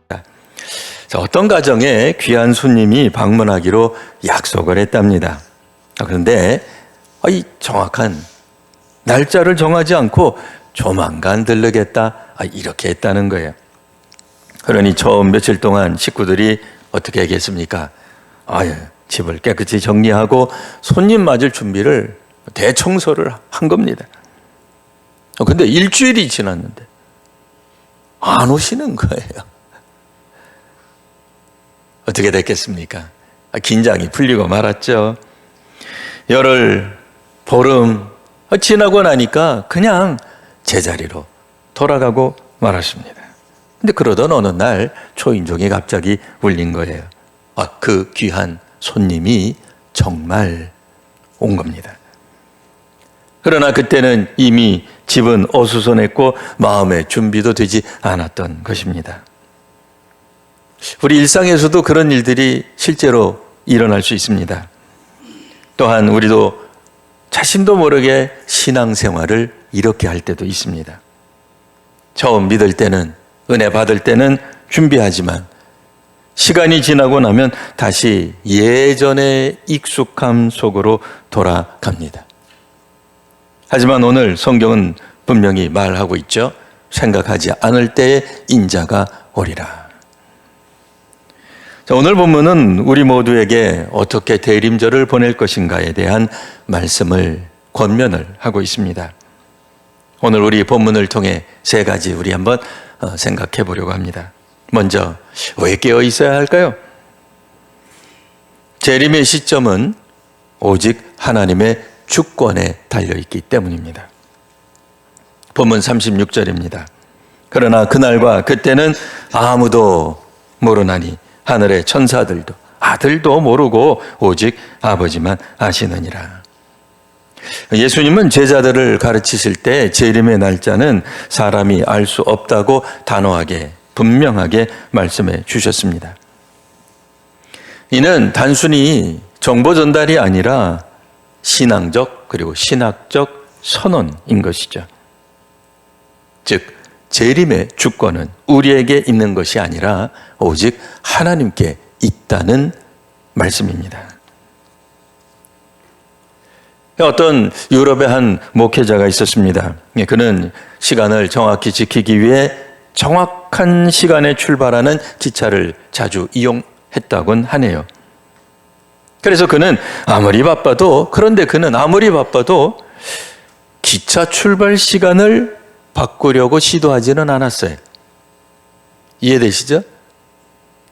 자, 어떤 가정에 귀한 손님이 방문하기로 약속을 했답니다. 그런데 이 정확한 날짜를 정하지 않고 조만간 들르겠다 이렇게 했다는 거예요. 그러니 처음 며칠 동안 식구들이 어떻게 하겠습니까? 집을 깨끗이 정리하고 손님 맞을 준비를 대청소를 한 겁니다. 근데 일주일이 지났는데 안 오시는 거예요. 어떻게 됐겠습니까? 긴장이 풀리고 말았죠. 열흘, 보름 지나고 나니까 그냥 제자리로 돌아가고 말았습니다. 근데 그러던 어느 날 초인종이 갑자기 울린 거예요. 그 귀한 손님이 정말 온 겁니다. 그러나 그때는 이미 집은 어수선했고 마음의 준비도 되지 않았던 것입니다. 우리 일상에서도 그런 일들이 실제로 일어날 수 있습니다. 또한 우리도 자신도 모르게 신앙생활을 이렇게 할 때도 있습니다. 처음 믿을 때는, 은혜 받을 때는 준비하지만 시간이 지나고 나면 다시 예전의 익숙함 속으로 돌아갑니다. 하지만 오늘 성경은 분명히 말하고 있죠. 생각하지 않을 때에 인자가 오리라. 자, 오늘 본문은 우리 모두에게 어떻게 대림절을 보낼 것인가에 대한 말씀을 권면을 하고 있습니다. 오늘 우리 본문을 통해 세 가지 우리 한번 생각해 보려고 합니다. 먼저 왜 깨어 있어야 할까요? 재림의 시점은 오직 하나님의 주권에 달려있기 때문입니다. 본문 36절입니다. 그러나 그날과 그때는 아무도 모르나니 하늘의 천사들도 아들도 모르고 오직 아버지만 아시느니라. 예수님은 제자들을 가르치실 때 재림의 날짜는 사람이 알 수 없다고 단호하게 분명하게 말씀해 주셨습니다. 이는 단순히 정보 전달이 아니라 신앙적 그리고 신학적 선언인 것이죠. 즉 재림의 주권은 우리에게 있는 것이 아니라 오직 하나님께 있다는 말씀입니다. 어떤 유럽의 한 목회자가 있었습니다. 그는 시간을 정확히 지키기 위해 정확한 시간에 출발하는 기차를 자주 이용했다곤 하네요. 그래서 그는 아무리 바빠도 기차 출발 시간을 바꾸려고 시도하지는 않았어요. 이해되시죠?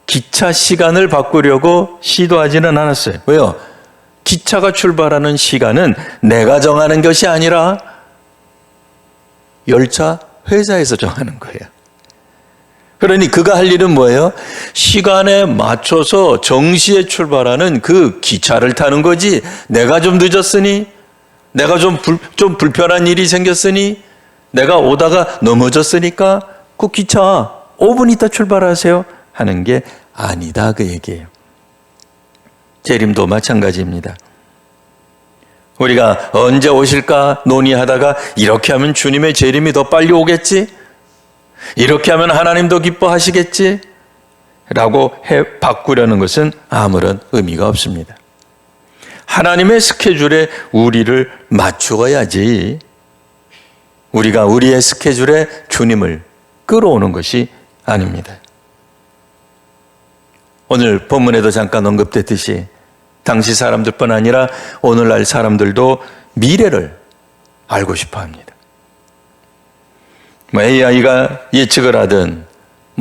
기차 시간을 바꾸려고 시도하지는 않았어요. 왜요? 기차가 출발하는 시간은 내가 정하는 것이 아니라 열차 회사에서 정하는 거예요. 그러니 그가 할 일은 뭐예요? 시간에 맞춰서 정시에 출발하는 그 기차를 타는 거지, 내가 좀 늦었으니, 내가 좀 불편한 일이 생겼으니, 내가 오다가 넘어졌으니까 그 기차 5분 있다 출발하세요 하는 게 아니다, 그 얘기예요. 재림도 마찬가지입니다. 우리가 언제 오실까 논의하다가 이렇게 하면 주님의 재림이 더 빨리 오겠지? 이렇게 하면 하나님도 기뻐하시겠지? 라고 바꾸려는 것은 아무런 의미가 없습니다. 하나님의 스케줄에 우리를 맞추어야지 우리가 우리의 스케줄에 주님을 끌어오는 것이 아닙니다. 오늘 본문에도 잠깐 언급됐듯이 당시 사람들뿐 아니라 오늘날 사람들도 미래를 알고 싶어 합니다. AI가 예측을 하든,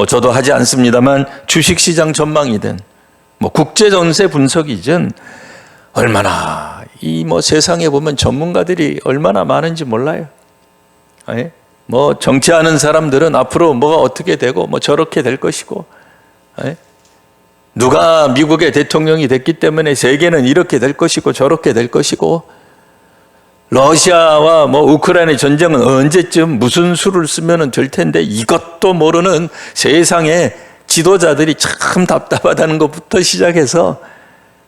저도 하지 않습니다만 주식시장 전망이든, 국제전세 분석이든, 얼마나, 세상에 보면 전문가들이 얼마나 많은지 몰라요. 정치하는 사람들은 앞으로 뭐가 어떻게 되고, 저렇게 될 것이고, 누가 미국의 대통령이 됐기 때문에 세계는 이렇게 될 것이고 저렇게 될 것이고, 러시아와 우크라이나 전쟁은 언제쯤 무슨 수를 쓰면 될 텐데, 이것도 모르는 세상의 지도자들이 참 답답하다는 것부터 시작해서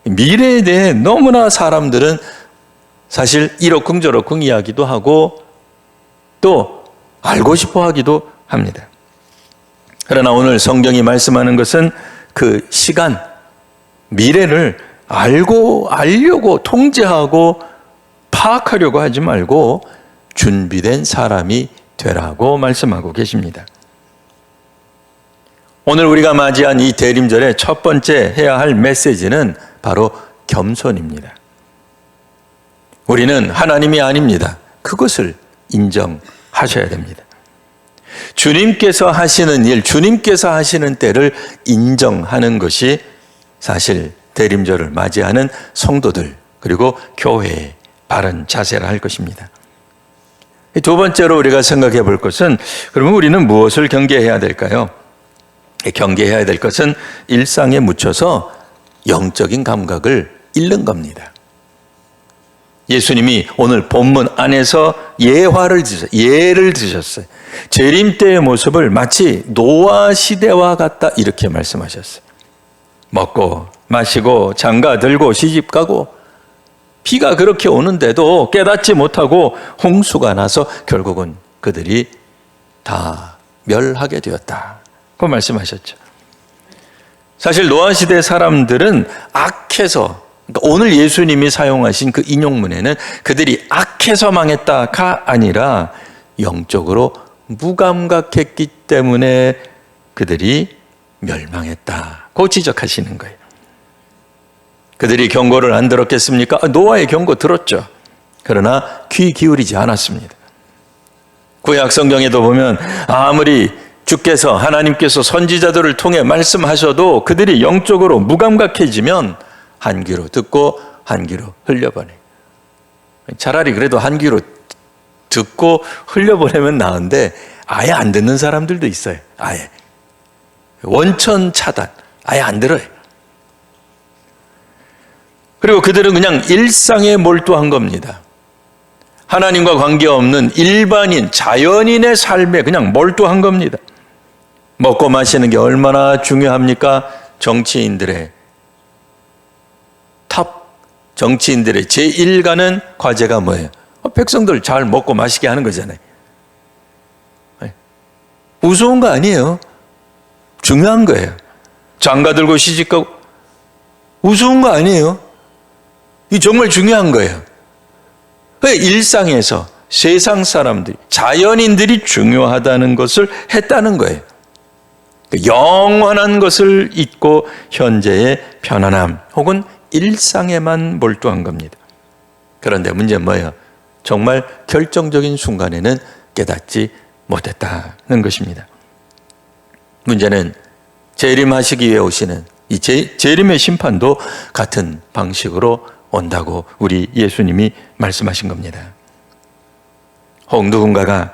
미래에 대해 너무나 사람들은 사실 이러쿵저러쿵 이야기도 하고 또 알고 싶어 하기도 합니다. 그러나 오늘 성경이 말씀하는 것은 그 시간, 미래를 알려고 통제하고 파악하려고 하지 말고 준비된 사람이 되라고 말씀하고 계십니다. 오늘 우리가 맞이한 이 대림절의 첫 번째 해야 할 메시지는 바로 겸손입니다. 우리는 하나님이 아닙니다. 그것을 인정하셔야 됩니다. 주님께서 하시는 일, 주님께서 하시는 때를 인정하는 것이 사실 대림절을 맞이하는 성도들 그리고 교회의 바른 자세라 할 것입니다. 두 번째로 우리가 생각해 볼 것은 그러면 우리는 무엇을 경계해야 될까요? 경계해야 될 것은 일상에 묻혀서 영적인 감각을 잃는 겁니다. 예수님이 오늘 본문 안에서 예를 드셨어요. 재림 때의 모습을 마치 노아 시대와 같다 이렇게 말씀하셨어요. 먹고 마시고 장가 들고 시집 가고 비가 그렇게 오는데도 깨닫지 못하고 홍수가 나서 결국은 그들이 다 멸하게 되었다. 그 말씀하셨죠. 사실 노아 시대 사람들은 악해서, 그러니까 오늘 예수님이 사용하신 그 인용문에는 그들이 악해서 망했다가 아니라 영적으로 무감각했기 때문에 그들이 멸망했다고 지적하시는 거예요. 그들이 경고를 안 들었겠습니까? 노아의 경고 들었죠. 그러나 귀 기울이지 않았습니다. 구약 성경에도 보면 아무리 주께서 하나님께서 선지자들을 통해 말씀하셔도 그들이 영적으로 무감각해지면 한 귀로 듣고 한 귀로 흘려보내요. 차라리 그래도 한 귀로 듣고 흘려보내면 나은데 아예 안 듣는 사람들도 있어요. 아예 원천 차단, 아예 안 들어요. 그리고 그들은 그냥 일상에 몰두한 겁니다. 하나님과 관계없는 일반인, 자연인의 삶에 그냥 몰두한 겁니다. 먹고 마시는 게 얼마나 중요합니까? 정치인들의 제1가는 과제가 뭐예요? 백성들 잘 먹고 마시게 하는 거잖아요. 우스운 거 아니에요. 중요한 거예요. 장가 들고 시집 가고 우스운 거 아니에요. 이 정말 중요한 거예요. 일상에서 세상 사람들이, 자연인들이 중요하다는 것을 했다는 거예요. 영원한 것을 잊고 현재의 편안함 혹은 일상에만 몰두한 겁니다. 그런데 문제는 뭐예요? 정말 결정적인 순간에는 깨닫지 못했다는 것입니다. 문제는 재림하시기 위해 오시는 이 재림의 심판도 같은 방식으로 온다고 우리 예수님이 말씀하신 겁니다. 혹 누군가가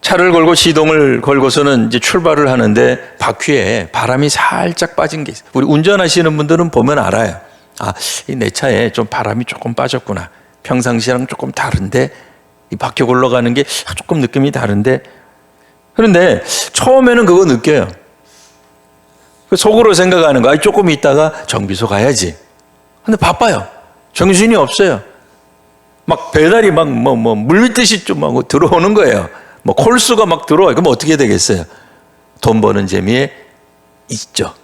차를 걸고 시동을 걸고서는 이제 출발을 하는데 바퀴에 바람이 살짝 빠진 게 있어요. 우리 운전하시는 분들은 보면 알아요. 내 차에 좀 바람이 조금 빠졌구나. 평상시랑 조금 다른데 이 바퀴 굴러가는 게 조금 느낌이 다른데. 그런데 처음에는 그거 느껴요. 속으로 생각하는 거, 조금 있다가 정비소 가야지. 근데 바빠요. 정신이 없어요. 막 배달이 막 물 밑듯이 좀 막 들어오는 거예요. 콜수가 막 들어와요. 그럼 어떻게 되겠어요? 돈 버는 재미에 있죠.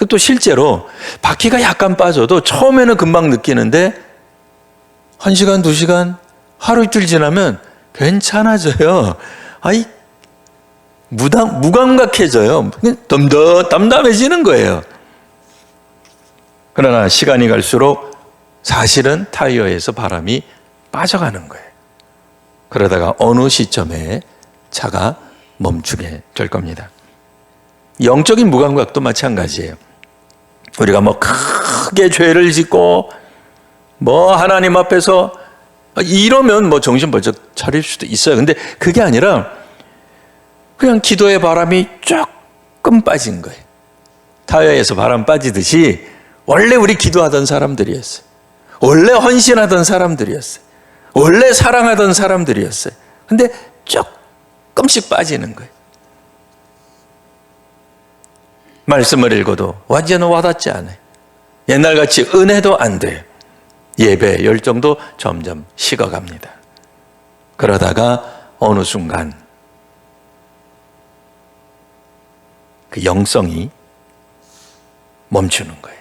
또 실제로 바퀴가 약간 빠져도 처음에는 금방 느끼는데 1시간, 2시간, 하루 이틀 지나면 괜찮아져요. 무감각해져요. 담담해지는 거예요. 그러나 시간이 갈수록 사실은 타이어에서 바람이 빠져가는 거예요. 그러다가 어느 시점에 차가 멈추게 될 겁니다. 영적인 무감각도 마찬가지예요. 우리가 크게 죄를 짓고 하나님 앞에서 이러면 정신 번쩍 차릴 수도 있어요. 근데 그게 아니라 그냥 기도의 바람이 조금 빠진 거예요. 타이어에서 바람 빠지듯이 원래 우리 기도하던 사람들이었어요. 원래 헌신하던 사람들이었어요. 원래 사랑하던 사람들이었어요. 근데 조금씩 빠지는 거예요. 말씀을 읽어도 완전히 와닿지 않아요. 옛날같이 은혜도 안 돼요. 예배 열정도 점점 식어갑니다. 그러다가 어느 순간 그 영성이 멈추는 거예요.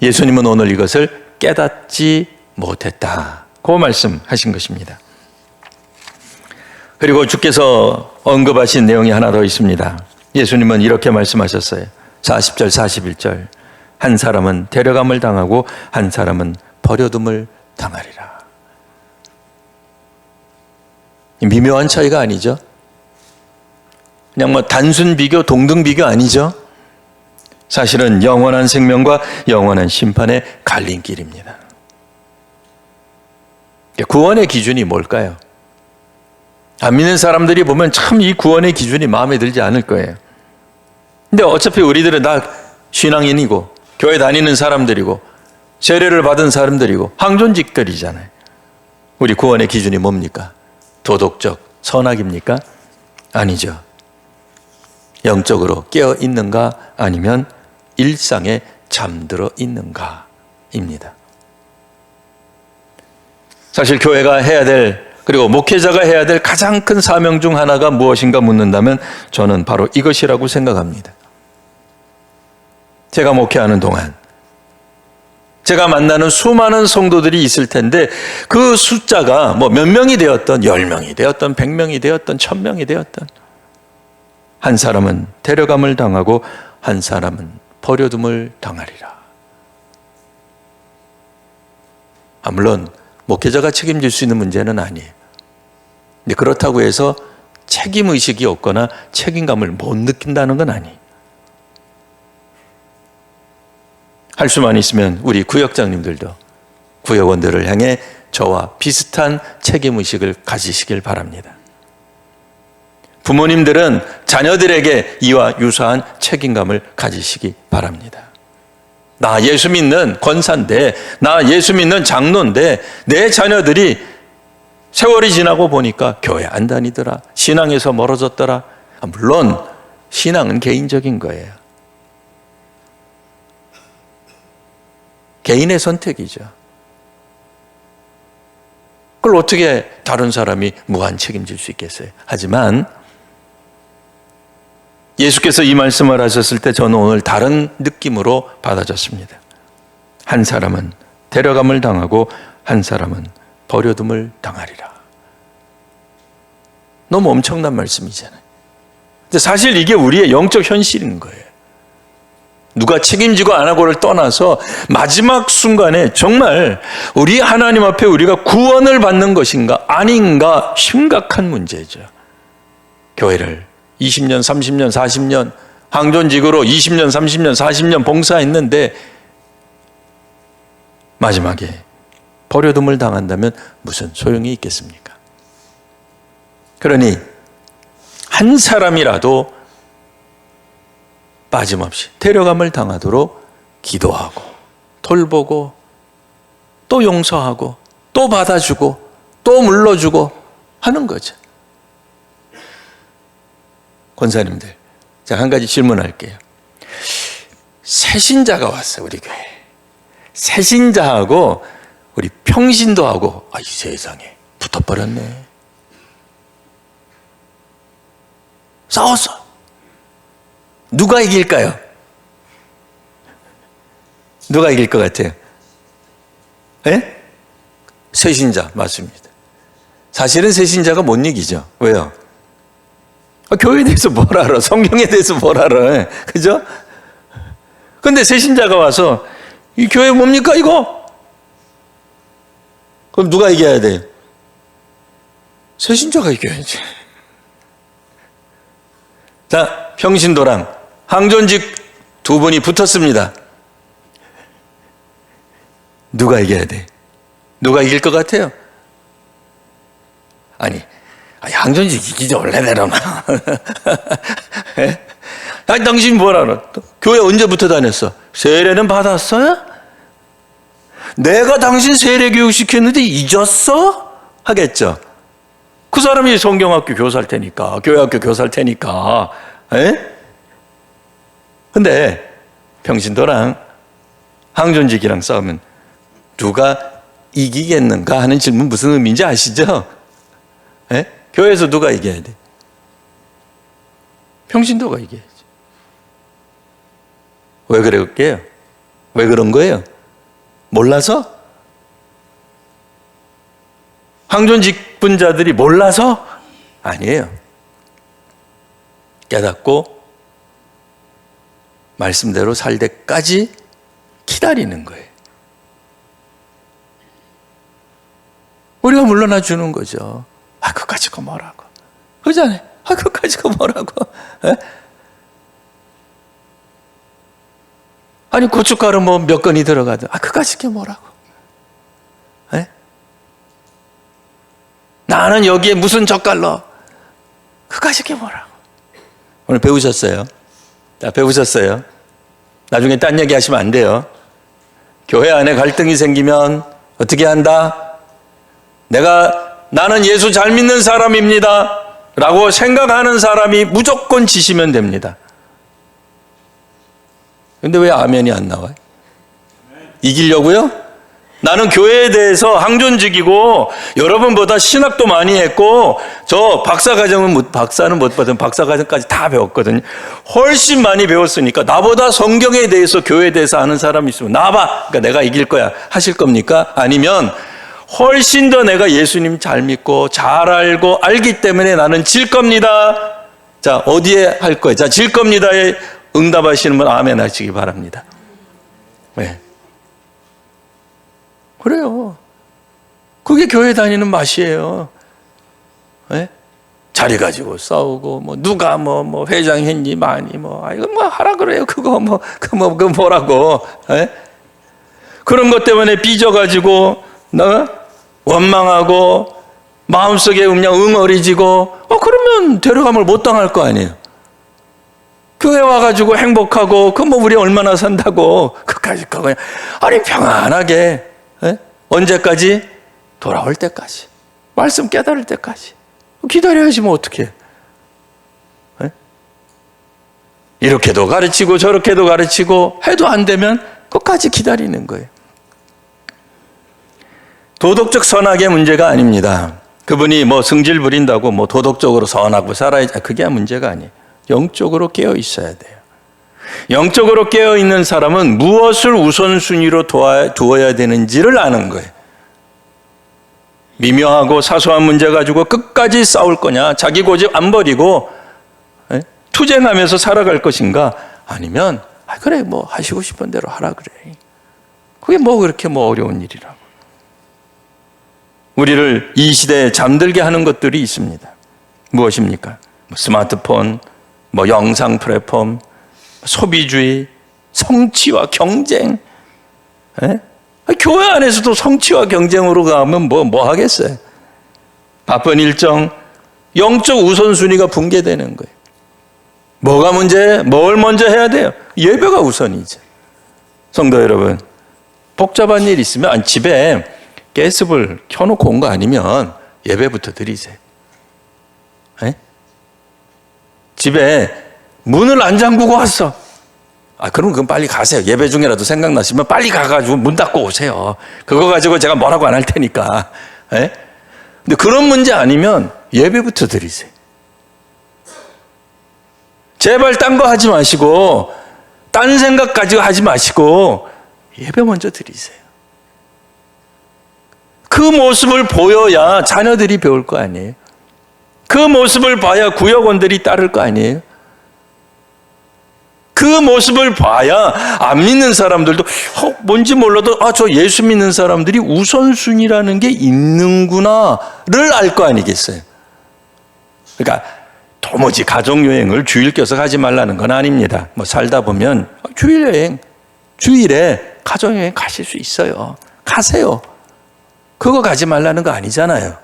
예수님은 오늘 이것을 깨닫지 못했다고 말씀하신 것입니다. 그리고 주께서 언급하신 내용이 하나 더 있습니다. 예수님은 이렇게 말씀하셨어요. 40절 41절 한 사람은 데려감을 당하고 한 사람은 버려둠을 당하리라. 미묘한 차이가 아니죠. 그냥 뭐 단순 비교, 동등 비교 아니죠. 사실은 영원한 생명과 영원한 심판의 갈림길입니다. 구원의 기준이 뭘까요? 안 믿는 사람들이 보면 참 이 구원의 기준이 마음에 들지 않을 거예요. 근데 어차피 우리들은 다 신앙인이고 교회 다니는 사람들이고 세례를 받은 사람들이고 항존직들이잖아요. 우리 구원의 기준이 뭡니까? 도덕적 선악입니까? 아니죠. 영적으로 깨어 있는가 아니면 일상에 잠들어 있는가입니다. 사실 교회가 해야 될, 그리고 목회자가 해야 될 가장 큰 사명 중 하나가 무엇인가 묻는다면 저는 바로 이것이라고 생각합니다. 제가 목회하는 동안 제가 만나는 수많은 성도들이 있을 텐데 그 숫자가 뭐 몇 명이 되었던 10명이 되었던 100명이 되었던 1000명이 되었던 한 사람은 데려감을 당하고 한 사람은 버려둠을 당하리라. 물론 목회자가 책임질 수 있는 문제는 아니에요. 근데 그렇다고 해서 책임의식이 없거나 책임감을 못 느낀다는 건 아니에요. 할 수만 있으면 우리 구역장님들도 구역원들을 향해 저와 비슷한 책임의식을 가지시길 바랍니다. 부모님들은 자녀들에게 이와 유사한 책임감을 가지시기 바랍니다. 나 예수 믿는 권사인데, 나 예수 믿는 장로인데 내 자녀들이 세월이 지나고 보니까 교회 안 다니더라, 신앙에서 멀어졌더라. 물론 신앙은 개인적인 거예요. 개인의 선택이죠. 그걸 어떻게 다른 사람이 무한 책임질 수 있겠어요? 하지만 예수께서 이 말씀을 하셨을 때 저는 오늘 다른 느낌으로 받아졌습니다. 한 사람은 데려감을 당하고 한 사람은 버려둠을 당하리라. 너무 엄청난 말씀이잖아요. 근데 사실 이게 우리의 영적 현실인 거예요. 누가 책임지고 안 하고를 떠나서 마지막 순간에 정말 우리 하나님 앞에 우리가 구원을 받는 것인가 아닌가 심각한 문제죠. 교회를 20년, 30년, 40년 항존직으로 20년, 30년, 40년 봉사했는데 마지막에 버려둠을 당한다면 무슨 소용이 있겠습니까? 그러니 한 사람이라도 빠짐없이 데려감을 당하도록 기도하고 돌보고 또 용서하고 또 받아주고 또 물러주고 하는 거죠. 권사님들, 제가 한 가지 질문할게요. 새신자가 왔어요, 우리 교회. 새신자하고 우리 평신도하고 이 세상에 붙어버렸네. 싸웠어. 누가 이길까요? 누가 이길 것 같아요? 예? 새신자, 맞습니다. 사실은 새신자가 못 이기죠. 왜요? 교회에 대해서 뭘 알아? 성경에 대해서 뭘 알아? 그죠? 근데 새신자가 와서 이 교회 뭡니까 이거? 그럼 누가 이겨야 돼요? 새신자가 이겨야지. 자, 평신도랑 항존직 두 분이 붙었습니다. 누가 이겨야 돼? 누가 이길 것 같아요? 아니, 항존직 이기죠, 원래대로. 아니, 당신 뭘 알아? 교회 언제부터 다녔어? 세례는 받았어요? 내가 당신 세례 교육 시켰는데 잊었어? 하겠죠. 그 사람이 성경학교 교사일 테니까, 교회학교 교사일 테니까. 근데 평신도랑 항존직이랑 싸우면 누가 이기겠는가 하는 질문 무슨 의미인지 아시죠? 교회에서 누가 이겨야 돼? 평신도가 얘기해야지. 왜 그럴게요? 왜 그런 거예요? 몰라서? 황존 직분자들이 몰라서? 아니에요. 깨닫고 말씀대로 살 때까지 기다리는 거예요. 우리가 물러나 주는 거죠. 아, 그까짓 거 뭐라고. 그러잖아요. 아, 그까짓 거 뭐라고. 에? 아니, 고춧가루 뭐 몇 건이 들어가도, 아, 그까짓 게 뭐라고. 에? 나는 여기에 무슨 젓갈로. 그까짓 게 뭐라고. 오늘 배우셨어요? 자, 배우셨어요? 나중에 딴 얘기 하시면 안 돼요. 교회 안에 갈등이 생기면 어떻게 한다? 나는 예수 잘 믿는 사람입니다 라고 생각하는 사람이 무조건 지시면 됩니다. 근데 왜 아멘이 안 나와요? 이기려고요? 나는 교회에 대해서 항존직이고 여러분보다 신학도 많이 했고 저 박사는 못 받은 박사과정까지 다 배웠거든요. 훨씬 많이 배웠으니까 나보다 성경에 대해서 교회에 대해서 아는 사람이 있으면 나와봐. 그러니까 내가 이길 거야. 하실 겁니까? 아니면 훨씬 더 내가 예수님 잘 믿고 잘 알고 알기 때문에 나는 질 겁니다. 자, 어디에 할 거예요? 자, 질 겁니다에 응답하시는 분 아멘 하시기 바랍니다. 네. 그래요. 그게 교회 다니는 맛이에요. 네? 자리 가지고 싸우고, 누가 회장했니, 많이, 이거 하라 그래요. 그거 뭐라고. 네? 그런 것 때문에 삐져가지고, 원망하고, 마음속에 그냥 응어리지고, 그러면 데려감을 못 당할 거 아니에요. 교회 와가지고 행복하고, 우리 얼마나 산다고, 그까짓 거 그냥, 아니, 평안하게, 네? 언제까지? 돌아올 때까지. 말씀 깨달을 때까지. 기다려야지 어떡해. 네? 이렇게도 가르치고 저렇게도 가르치고 해도 안 되면 끝까지 기다리는 거예요. 도덕적 선악의 문제가 아닙니다. 그분이 승질 부린다고 도덕적으로 선하고 살아야지. 그게 문제가 아니에요. 영적으로 깨어 있어야 돼요. 영적으로 깨어 있는 사람은 무엇을 우선순위로 두어야 되는지를 아는 거예요. 미묘하고 사소한 문제 가지고 끝까지 싸울 거냐, 자기 고집 안 버리고 투쟁하면서 살아갈 것인가, 아니면 그래 하시고 싶은 대로 하라 그래. 그게 그렇게 어려운 일이라고. 우리를 이 시대에 잠들게 하는 것들이 있습니다. 무엇입니까? 스마트폰, 영상 플랫폼, 소비주의, 성취와 경쟁. 교회 안에서도 성취와 경쟁으로 가면 뭐 하겠어요? 바쁜 일정, 영적 우선순위가 붕괴되는 거예요. 뭐가 문제예요? 뭘 먼저 해야 돼요? 예배가 우선이죠. 성도 여러분, 복잡한 일 있으면 집에 가스불 켜놓고 온 거 아니면 예배부터 드리세요. 집에 문을 안 잠그고 왔어. 그럼 그건 빨리 가세요. 예배 중이라도 생각나시면 빨리 가가지고 문 닫고 오세요. 그거 가지고 제가 뭐라고 안 할 테니까. 근데 그런 문제 아니면 예배부터 드리세요. 제발 딴 거 하지 마시고, 딴 생각 가지고 하지 마시고, 예배 먼저 드리세요. 그 모습을 보여야 자녀들이 배울 거 아니에요? 그 모습을 봐야 구역원들이 따를 거 아니에요? 그 모습을 봐야 안 믿는 사람들도 뭔지 몰라도 저 예수 믿는 사람들이 우선순위라는 게 있는구나를 알 거 아니겠어요? 그러니까 도무지 가족여행을 주일 껴서 가지 말라는 건 아닙니다. 살다 보면 주일여행, 주일에 가족여행 가실 수 있어요. 가세요. 그거 가지 말라는 거 아니잖아요.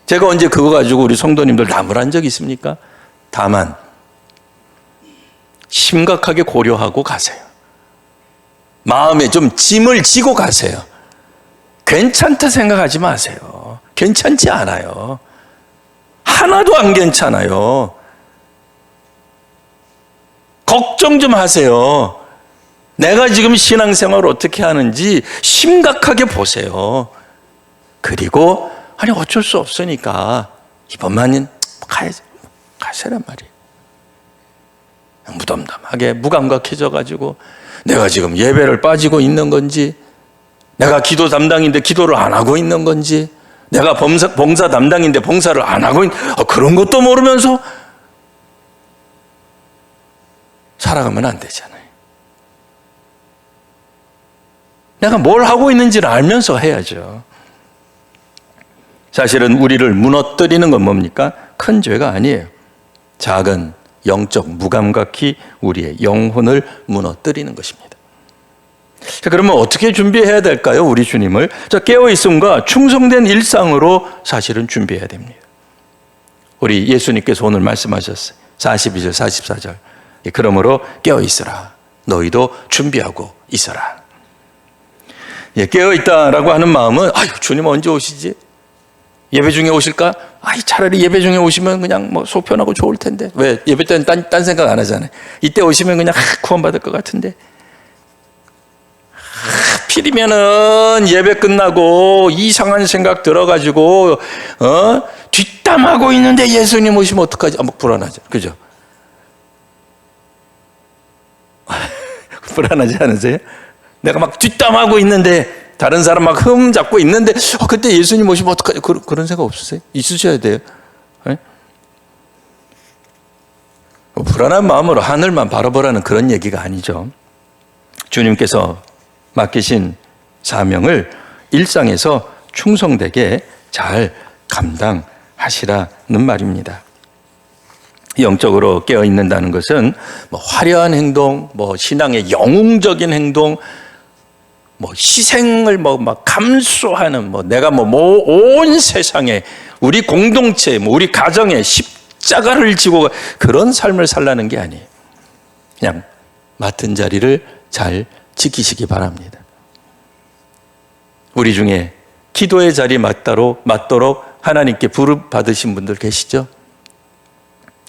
제가 언제 그거 가지고 우리 성도님들 나무란 적 있습니까? 다만 심각하게 고려하고 가세요. 마음에 좀 짐을 지고 가세요. 괜찮다 생각하지 마세요. 괜찮지 않아요. 하나도 안 괜찮아요. 걱정 좀 하세요. 내가 지금 신앙생활을 어떻게 하는지 심각하게 보세요. 그리고 어쩔 수 없으니까 이번만은 가야지. 가세란 말이에요. 무덤덤하게 무감각해져 가지고 내가 지금 예배를 빠지고 있는 건지, 내가 기도 담당인데 기도를 안 하고 있는 건지, 내가 봉사 담당인데 봉사를 안 하고 그런 것도 모르면서 살아가면 안 되잖아요. 내가 뭘 하고 있는지를 알면서 해야죠. 사실은 우리를 무너뜨리는 건 뭡니까? 큰 죄가 아니에요. 작은 영적 무감각이 우리의 영혼을 무너뜨리는 것입니다. 자, 그러면 어떻게 준비해야 될까요? 우리 주님을. 자, 깨어있음과 충성된 일상으로 사실은 준비해야 됩니다. 우리 예수님께서 오늘 말씀하셨어요. 42절, 44절. 그러므로 깨어있으라. 너희도 준비하고 있어라. 예, 깨어있다라고 하는 마음은, 아유, 주님 언제 오시지? 예배 중에 오실까? 아이, 차라리 예배 중에 오시면 그냥 뭐 속 편하고 좋을 텐데. 왜? 예배 때는 딴 생각 안 하잖아요. 이때 오시면 그냥 구원받을 것 같은데. 하필이면은 예배 끝나고 이상한 생각 들어가지고, 뒷담하고 있는데 예수님 오시면 어떡하지? 막 불안하죠. 그죠? 불안하지 않으세요? 내가 막 뒷담하고 있는데, 다른 사람 막 흠 잡고 있는데, 그때 예수님 오시면 어떡하지? 그런 생각 없으세요? 있으셔야 돼요. 네? 불안한 마음으로 하늘만 바라보라는 그런 얘기가 아니죠. 주님께서 맡기신 사명을 일상에서 충성되게 잘 감당하시라는 말입니다. 영적으로 깨어있는다는 것은 뭐 화려한 행동, 뭐 신앙의 영웅적인 행동, 뭐 희생을 막 감수하는, 내가 온 세상에 우리 공동체, 우리 가정에 십자가를 지고 그런 삶을 살라는 게 아니에요. 그냥 맡은 자리를 잘 지키시기 바랍니다. 우리 중에 기도의 자리 맞도록 하나님께 부름 받으신 분들 계시죠?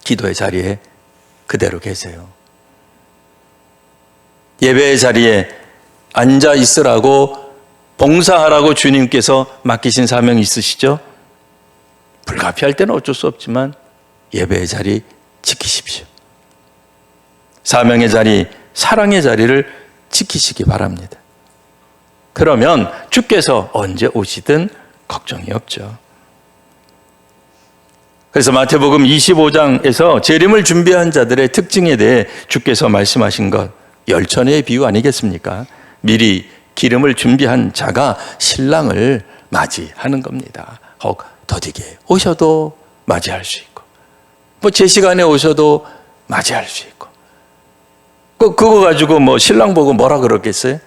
기도의 자리에 그대로 계세요. 예배의 자리에 앉아 있으라고, 봉사하라고 주님께서 맡기신 사명이 있으시죠? 불가피할 때는 어쩔 수 없지만 예배의 자리 지키십시오. 사명의 자리, 사랑의 자리를 지키시기 바랍니다. 그러면 주께서 언제 오시든 걱정이 없죠. 그래서 마태복음 25장에서 재림을 준비한 자들의 특징에 대해 주께서 말씀하신 것, 열천의 비유 아니겠습니까? 미리 기름을 준비한 자가 신랑을 맞이하는 겁니다. 혹 더디게 오셔도 맞이할 수 있고, 제 시간에 오셔도 맞이할 수 있고, 그거 가지고 신랑 보고 뭐라 그러겠어요?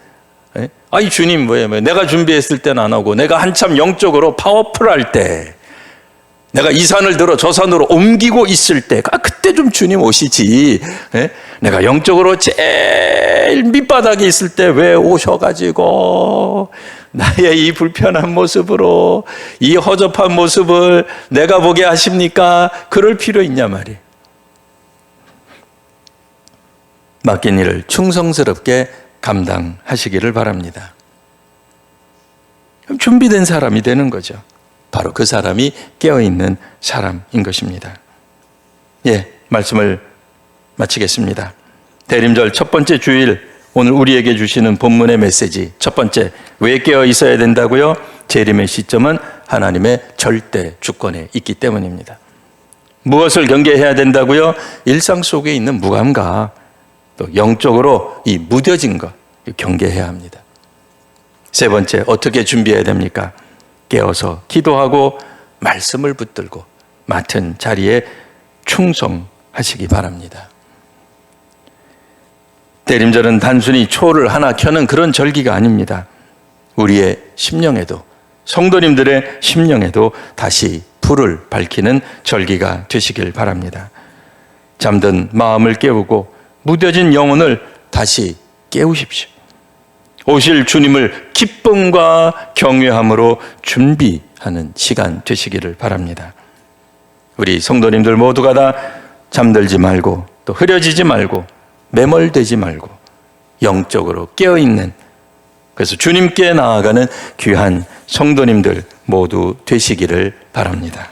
아이, 주님, 왜 내가 준비했을 때는 안 하고, 내가 한참 영적으로 파워풀할 때, 내가 이 산을 들어 저 산으로 옮기고 있을 때, 그때 좀 주님 오시지. 내가 영적으로 제일 밑바닥에 있을 때 왜 오셔가지고 나의 이 불편한 모습으로, 이 허접한 모습을 내가 보게 하십니까? 그럴 필요 있냐 말이에요. 맡긴 일을 충성스럽게 감당하시기를 바랍니다. 준비된 사람이 되는 거죠. 바로 그 사람이 깨어있는 사람인 것입니다. 예, 말씀을 마치겠습니다. 대림절 첫 번째 주일, 오늘 우리에게 주시는 본문의 메시지, 첫 번째, 왜 깨어 있어야 된다고요? 재림의 시점은 하나님의 절대 주권에 있기 때문입니다. 무엇을 경계해야 된다고요? 일상 속에 있는 무감각, 또 영적으로 이 무뎌진 것, 경계해야 합니다. 세 번째, 어떻게 준비해야 됩니까? 깨어서 기도하고 말씀을 붙들고 맡은 자리에 충성하시기 바랍니다. 대림절은 단순히 초를 하나 켜는 그런 절기가 아닙니다. 우리의 심령에도, 성도님들의 심령에도 다시 불을 밝히는 절기가 되시길 바랍니다. 잠든 마음을 깨우고 무뎌진 영혼을 다시 깨우십시오. 오실 주님을 기쁨과 경외함으로 준비하는 시간 되시기를 바랍니다. 우리 성도님들 모두가 다 잠들지 말고, 또 흐려지지 말고, 매몰되지 말고 영적으로 깨어있는, 그래서 주님께 나아가는 귀한 성도님들 모두 되시기를 바랍니다.